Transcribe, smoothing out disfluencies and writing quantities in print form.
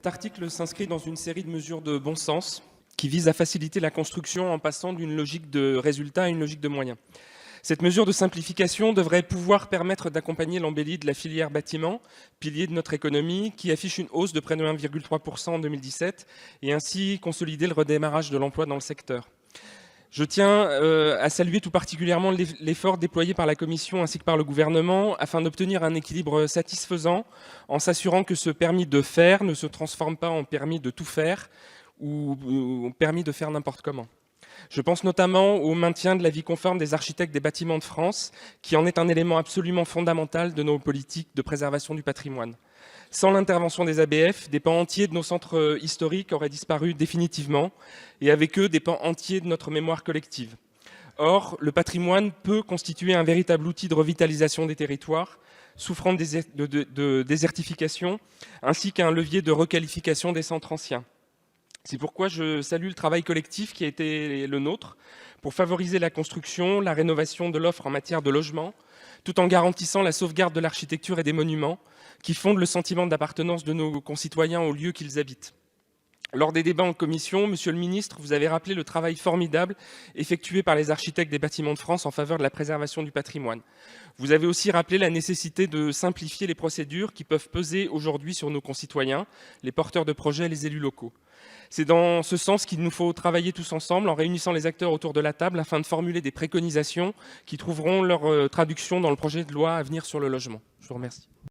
article s'inscrit dans une série de mesures de bon sens qui visent à faciliter la construction en passant d'une logique de résultat à une logique de moyens. Cette mesure de simplification devrait pouvoir permettre d'accompagner l'embellie de la filière bâtiment, pilier de notre économie, qui affiche une hausse de près de 1,3% en 2017 et ainsi consolider le redémarrage de l'emploi dans le secteur. Je tiens à saluer tout particulièrement l'effort déployé par la Commission ainsi que par le gouvernement afin d'obtenir un équilibre satisfaisant en s'assurant que ce permis de faire ne se transforme pas en permis de tout faire ou permis de faire n'importe comment. Je pense notamment au maintien de l'avis conforme des architectes des bâtiments de France, qui en est un élément absolument fondamental de nos politiques de préservation du patrimoine. Sans l'intervention des ABF, des pans entiers de nos centres historiques auraient disparu définitivement, et avec eux, des pans entiers de notre mémoire collective. Or, le patrimoine peut constituer un véritable outil de revitalisation des territoires, souffrant de désertification, ainsi qu'un levier de requalification des centres anciens. C'est pourquoi je salue le travail collectif qui a été le nôtre pour favoriser la construction, la rénovation de l'offre en matière de logement, tout en garantissant la sauvegarde de l'architecture et des monuments qui fondent le sentiment d'appartenance de nos concitoyens aux lieux qu'ils habitent. Lors des débats en commission, Monsieur le Ministre, vous avez rappelé le travail formidable effectué par les architectes des bâtiments de France en faveur de la préservation du patrimoine. Vous avez aussi rappelé la nécessité de simplifier les procédures qui peuvent peser aujourd'hui sur nos concitoyens, les porteurs de projets et les élus locaux. C'est dans ce sens qu'il nous faut travailler tous ensemble en réunissant les acteurs autour de la table afin de formuler des préconisations qui trouveront leur traduction dans le projet de loi à venir sur le logement. Je vous remercie.